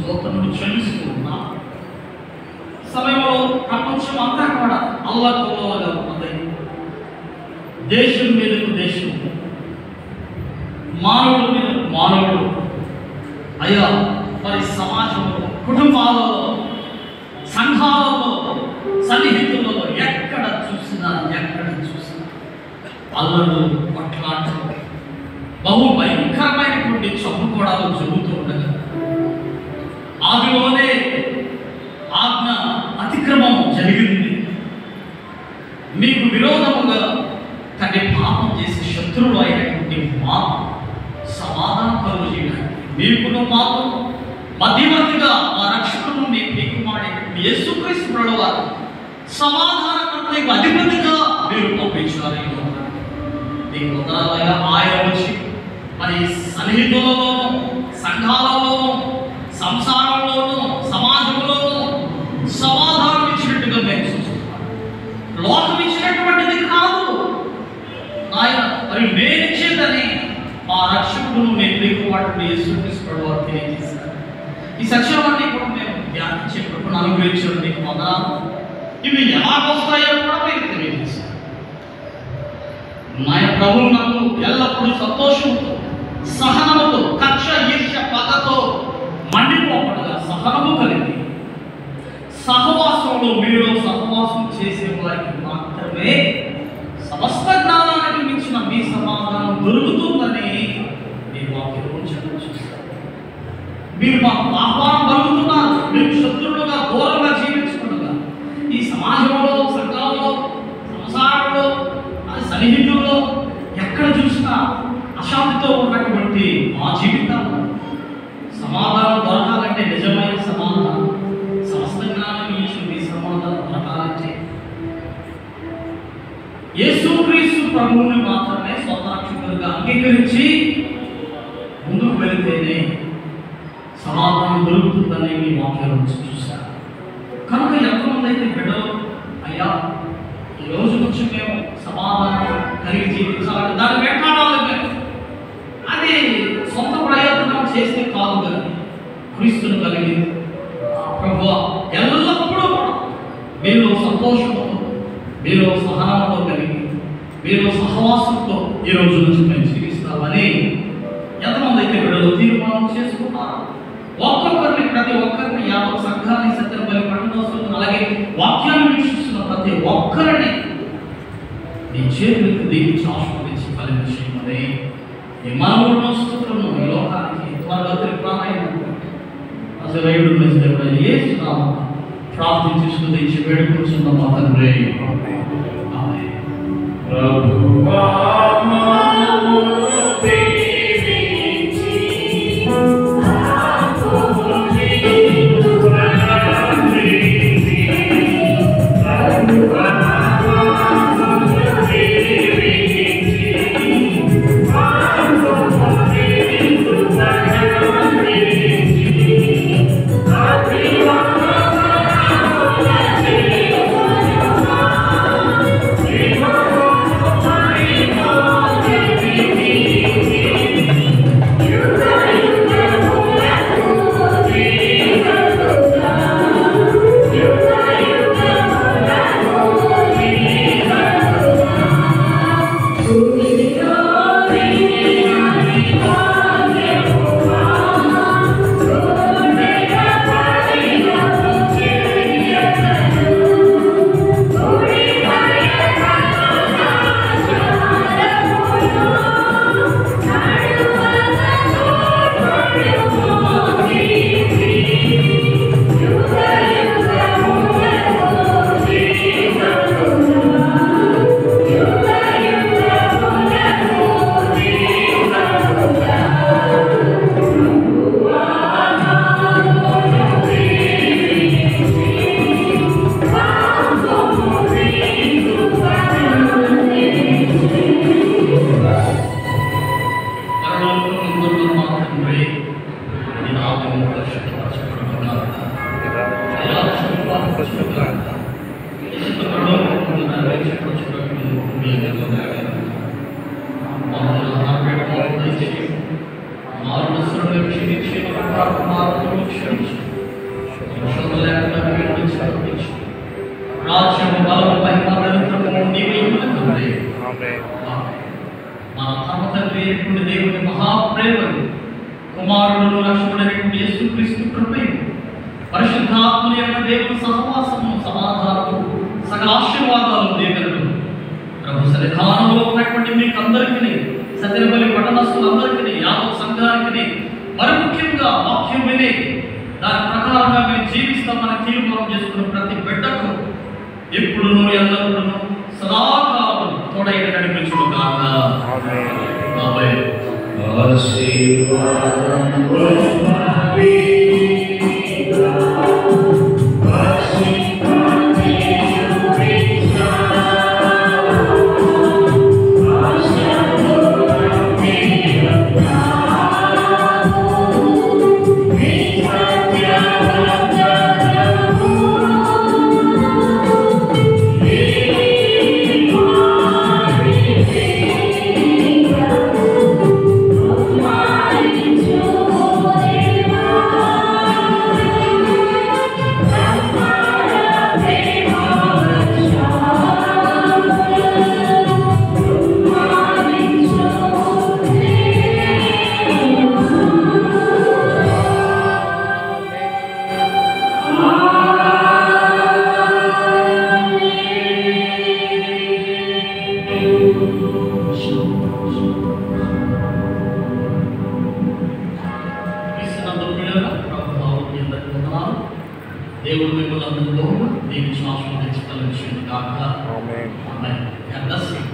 స్తోత్రములు చెల్లిస్తూ ఉన్నాం. సమయంలో ప్రపంచం అంతా కూడా అల్లకల్లోలుగా ఉన్నది. దేశం మీదకు దేశం, మానవుడు మీదకు మానవుడు, అయ్యా మరి సమాజంలో, కుటుంబాలలో, సంఘాలలో, సన్నిహితులలో ఎక్కడ చూసినా అల్లలు, కొట్లాటలు, బహు భయంకరమైనటువంటి చంపుకోవడాలు జరుగుతూ ఉండగా ఆదిలోనే ఆజ్ఞ అతిక్రమం జరిగింది. మీకు విరోధముగా తన పాపం చేసే శత్రువులు అయినటువంటి మాకు సమాధానం కలుగు చేయడానికి మీకును మాకు మధ్యవర్తిగా మా రక్షకుడు మీ పీకుమాడే యేసుక్రీస్తు ప్రభువారు సమాధానకర్తకు అధిపతిగా మీరు పంపించారు. మీకు వందనాలయ్యా. ఆయన వచ్చి మరి సన్నిహితులలోనూ, సంఘాలలోనూ, సంసారంలోనూ, సమాజంలోనూ సమాధానం ఇచ్చినట్టుగా మేము చూస్తున్నాం. లోకం ఇచ్చినటువంటిది కాదు ఆయన, మరి మేనిచ్చేదని మా రక్షకుడును మీ ప్రియకుమారుడు యేసుక్రీస్తు ప్రభువారు తెలియజేశారు. ఈ సత్యాన్ని కూడా మేము ధ్యానించే కృపను అనుగ్రహించడం మీకు వందనాలు. ఇవి ఎలా వస్తాయో కూడా మీరు తెలియజేశారు. నా ప్రభువు నాకు ఎల్లప్పుడూ సంతోషంతో, సహనముతో, కక్ష, ఈర్ష్య, పగతో మండిపోకుండా సహనము కలిగి సహవాసంలో మీరు సహవాసం చేసే వారికి మాత్రమే సమస్త జ్ఞానానికి మించిన మీ సమాధానం దొరుకుతుందని మీ వాక్యం చూస్తారు. మీరు మాకు ఆహ్వానం కలుగుతున్నారు. మీరు శత్రువులుగా ఘోరంగా జీవించుకుంటుగా ఈ సమాజంలో, సంఘాలలో, సంసారంలో, సన్నిహితుల్లో ఎక్కడ చూసినా అశాంతితో ఉన్నటువంటి మా జీవితంలో సమాధానం దొరకాలంటే, నిజమైన సమాధానం, సమస్త జ్ఞానం ఇచ్చిన మీ సమాధానం దొరకాలంటే యేసుక్రీస్తు ప్రభువుని మాత్రమే స్వంత రక్షకుడిగా అంగీకరించి ముందుకు వెళితేనే సమాధానం దొరుకుతుందని మీ వాక్యాలను చూశారు. కనుక ఎంతమంది అయితే బిడ్డలు అయ్యా ఈ రోజు నుంచి మేము సమాధానం కలిగి జీవించాలంటే దాన్ని వెంటాడాలి. మేము అది సొంత ప్రయత్నం చేస్తే కాదు కానీ క్రీస్తును కలిగి ప్రభువా ఎల్లప్పుడూ మీలో సంతోషంతో, మీలో సహనంతో కలిగి, మీలో సహవాసంతో ఈ రోజు నుంచి మేము జీవిస్తామని ఎంతమంది అయితే బిడ్డలు తీర్మానం చేసుకున్నారు. ఒక్కొక్కరిని, ప్రతి ఒక్కరిని, యావత్ సంఘాన్ని, సత్యబలి పట్టణోస్తులను, అలాగే వాక్యాన్ని వీక్షిస్తున్న ప్రతి ఒక్కరిని నీ చేతులకు దీవించి ఆశీర్వదించి ఫలింప చేయమని ఈ మానవుడు స్తోత్రము ఈ లోకానికి త్వరగా తిరుప్రాణమైనటువంటి అసలైడు దేవుడు యేసు నామమున ప్రార్థించి స్తుతించి వేడుకొంచున్నాము మా తండ్రి. ఆమేన్. ప్రభువా మారుణ క్షమించి రాజ్యము బలము మహిమ పవిత్రము నీవే తండ్రి. మన పరమ తండ్రి అయినటువంటి దేవుని మహాప్రేమను, కుమారుడు రక్షకుడైనటువంటి యేసుక్రీస్తు కృపయు, పరిశుద్ధాత్మని యొక్క దేవుని సహవాసము, సమాధానము, సకల ఆశీర్వాదాలు దేవుడు ప్రభు సన్నిధానంలో ఉన్నటువంటి మీకు అందరికీ, సత్యబలి పట్టణస్తులందరికీ, యాదవ సంఘానికి, మరి ముఖ్యంగా వాక్యం విని దాని ప్రకారంగా మేము జీవిస్తామని తీర్మానం చేసుకున్న ప్రతి బిడ్డకు ఇప్పుడు ఎల్లప్పుడూ సదాకాలం తోడైన నడిపించును గాక. ఆమేన్. దేవుడు మిమ్మల్ని అందరిలో దీని శ్వాసం తెచ్చుకోవాలని కాక. ఆమేన్.